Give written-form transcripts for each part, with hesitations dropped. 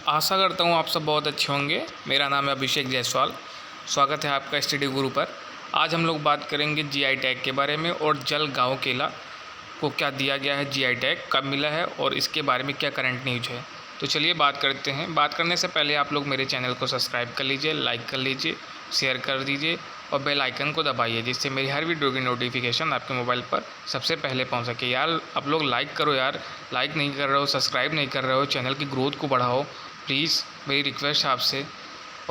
आशा करता हूँ आप सब बहुत अच्छे होंगे। मेरा नाम है अभिषेक जायसवाल। स्वागत है आपका स्टडी गुरु पर। आज हम लोग बात करेंगे जीआई टैग के बारे में और जलगांव केला को क्या दिया गया है, जीआई टैग कब मिला है और इसके बारे में क्या करंट न्यूज है। तो चलिए बात करते हैं। बात करने से पहले आप लोग मेरे चैनल को सब्सक्राइब कर लीजिए, लाइक कर लीजिए, शेयर कर दीजिए और बेल आइकन को दबाइए, जिससे मेरी हर वीडियो की नोटिफिकेशन आपके मोबाइल पर सबसे पहले पहुंच सके। यार आप लोग लाइक करो यार, लाइक नहीं कर रहे हो, सब्सक्राइब नहीं कर रहे हो, चैनल की ग्रोथ को बढ़ाओ प्लीज़, मेरी रिक्वेस्ट है आपसे।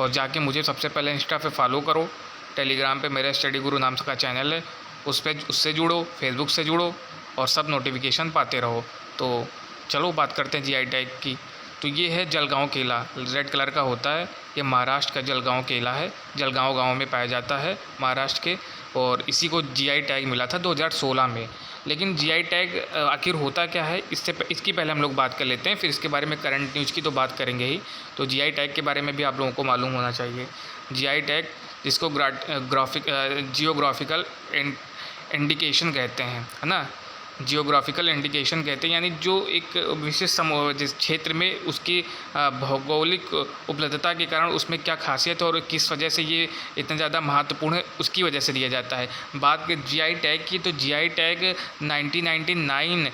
और जाके मुझे सबसे पहले इंस्टा पे फॉलो करो, टेलीग्राम पे मेरा स्टडी गुरु नाम का चैनल है, उससे जुड़ो, फेसबुक से जुड़ो और सब नोटिफिकेशन पाते रहो। तो चलो बात करते हैं जीआई टैग की। तो ये है जलगांव केला, रेड कलर का होता है। ये महाराष्ट्र का जलगांव केला है, जलगांव गांव में पाया जाता है महाराष्ट्र के, और इसी को जीआई टैग मिला था 2016 में। लेकिन जीआई टैग आखिर होता क्या है, इसकी पहले हम लोग बात कर लेते हैं, फिर इसके बारे में करंट न्यूज़ की तो बात करेंगे ही। तो जीआई टैग के बारे में भी आप लोगों को मालूम होना चाहिए। जीआई टैग जिसको जियोग्राफिकल इंडिकेशन कहते हैं, है ना, जियोग्राफिकल इंडिकेशन कहते हैं, यानी जो एक विशेष जिस क्षेत्र में उसकी भौगोलिक उपलब्धता के कारण उसमें क्या खासियत है और किस वजह से ये इतना ज़्यादा महत्वपूर्ण है, उसकी वजह से दिया जाता है। बात करें जीआई टैग की, तो जीआई टैग 1999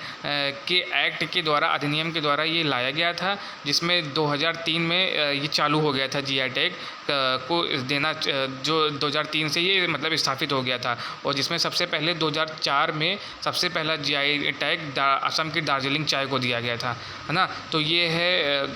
के एक्ट के द्वारा, अधिनियम के द्वारा ये लाया गया था, जिसमें 2003 में ये चालू हो गया था। जीआई टैग को देना जो 2003 से ये मतलब स्थापित हो गया था, और जिसमें सबसे पहले 2004 में सबसे पहला जीआई टैग असम की दार्जिलिंग चाय को दिया गया था, है ना। तो ये है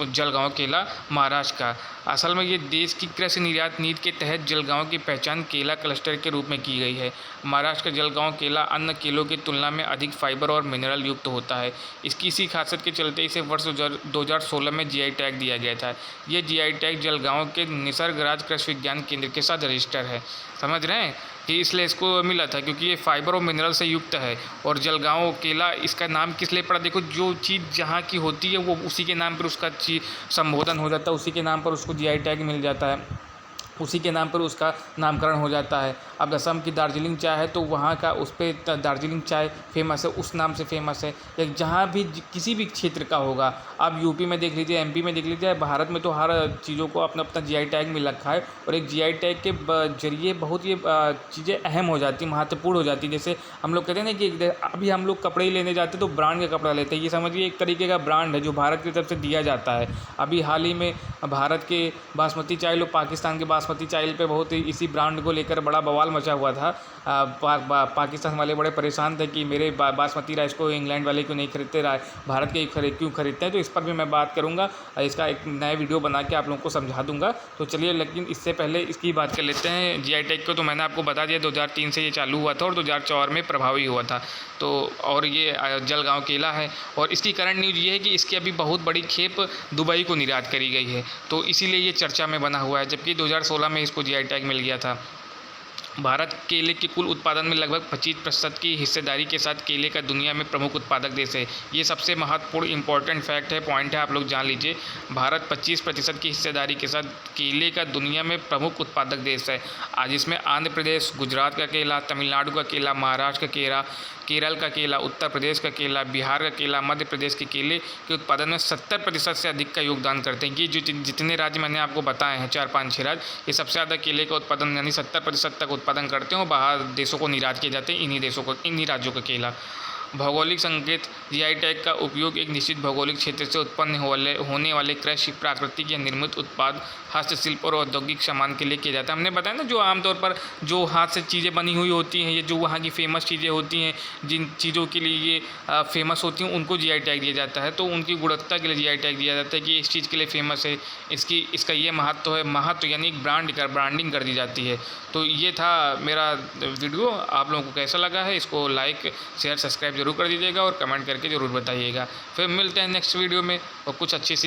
जलगांव केला महाराष्ट्र का। असल में ये देश की कृषि निर्यात नीति के तहत जलगांव की पहचान केला क्लस्टर के रूप में की गई है। महाराष्ट्र का जलगांव केला अन्य केलों की तुलना में अधिक फाइबर और मिनरल युक्त होता है। इसकी इसी खासियत के चलते इसे वर्ष 2016 में जीआई टैग दिया गया था। ये जीआई टैग जलगांव के निसर्ग राज कृषि विज्ञान केंद्र के साथ रजिस्टर है। समझ रहे हैं कि इसलिए इसको मिला था, क्योंकि ये फाइबर और मिनरल से युक्त है। और जलगांव केला इसका नाम किस लिए पड़ा, देखो जो चीज़ जहाँ की होती है वो उसी के नाम पर उसका संबोधन हो जाता है, उसी के नाम पर उसको जीआई टैग मिल जाता है, उसी के नाम पर उसका नामकरण हो जाता है। अब असम की दार्जिलिंग चाय है तो वहाँ का उस पर दार्जिलिंग चाय फेमस है, उस नाम से फेमस है। या जहाँ भी किसी भी क्षेत्र का होगा, आप यूपी में देख लीजिए, एमपी में देख लीजिए, भारत में तो हर चीज़ों को अपना अपना जीआई टैग मिल रखा है। और एक जीआई टैग के जरिए बहुत ये चीज़ें अहम हो जाती, महत्वपूर्ण हो जाती। जैसे हम लोग कहते हैं ना कि अभी हम लोग कपड़े ही लेने जाते तो ब्रांड का कपड़ा लेते हैं, ये समझिए एक तरीके का ब्रांड है जो भारत की तरफ से दिया जाता है। अभी हाल ही में भारत के बासमती चाय लोग पाकिस्तान के बासमती चाय पे बहुत ही इसी ब्रांड को लेकर बड़ा बवाल मचा हुआ था। पाकिस्तान वाले बड़े परेशान थे कि मेरे बासमती राइस को इंग्लैंड वाले क्यों नहीं खरीदते, भारत के क्यों खरीदते हैं। तो इस पर भी मैं बात करूंगा, इसका एक नया वीडियो बना के आप लोगों को समझा दूंगा। तो चलिए, लेकिन इससे पहले इसकी बात कर लेते हैं जीआई टैग को। तो मैंने आपको बता दिया 2003 से ये चालू हुआ था और 2004 में प्रभावी हुआ था। तो और ये जलगांव केला है, और इसकी करंट न्यूज़ ये है कि इसकी अभी बहुत बड़ी खेप दुबई को निर्यात करी गई है, तो इसीलिए ये चर्चा में बना हुआ है। जबकि 2016 में इसको जीआई टैग मिल गया था। भारत केले के कुल उत्पादन में लगभग 25% की हिस्सेदारी के साथ केले का दुनिया में प्रमुख उत्पादक देश है। ये सबसे महत्वपूर्ण इंपॉर्टेंट फैक्ट है, पॉइंट है, आप लोग जान लीजिए। भारत 25% की हिस्सेदारी के साथ केले का दुनिया में प्रमुख उत्पादक देश है। आज इसमें आंध्र प्रदेश, गुजरात का केला, तमिलनाडु का केला, महाराष्ट्र का केला, केरल का केला, उत्तर प्रदेश का केला, बिहार का केला, मध्य प्रदेश के केले के उत्पादन में 70% से अधिक का योगदान करते हैं। ये जो जितने राज्य मैंने आपको बताए हैं, 4-5-6 राज्य, ये सबसे ज़्यादा केले का उत्पादन यानी 70% तक उत्पादन करते हैं और बाहर देशों को निर्यात किए जाते हैं इन्हीं राज्यों का केला। भौगोलिक संकेत, जीआई टैग का उपयोग एक निश्चित भौगोलिक क्षेत्र से उत्पन्न होने वाले कृषि, प्राकृतिक या निर्मित उत्पाद, हस्तशिल्प और औद्योगिक सामान के लिए किया जाता है। हमने बताया ना, जो आमतौर पर जो हाथ से चीज़ें बनी हुई होती हैं, ये जो वहाँ की फेमस चीज़ें होती हैं, जिन चीज़ों के लिए ये फेमस होती हैं, उनको जीआई टैग दिया जाता है। तो उनकी गुणवत्ता के लिए जीआई टैग दिया जाता है कि इस चीज़ के लिए फेमस है, इसका ये महत्व है, महत्व यानी ब्रांडिंग कर दी जाती है। तो ये था मेरा वीडियो, आप लोगों को कैसा लगा है, इसको लाइक, शेयर, सब्सक्राइब जरूर कर दीजिएगा और कमेंट करके ज़रूर बताइएगा। फिर मिलते हैं नेक्स्ट वीडियो में और कुछ अच्छी सी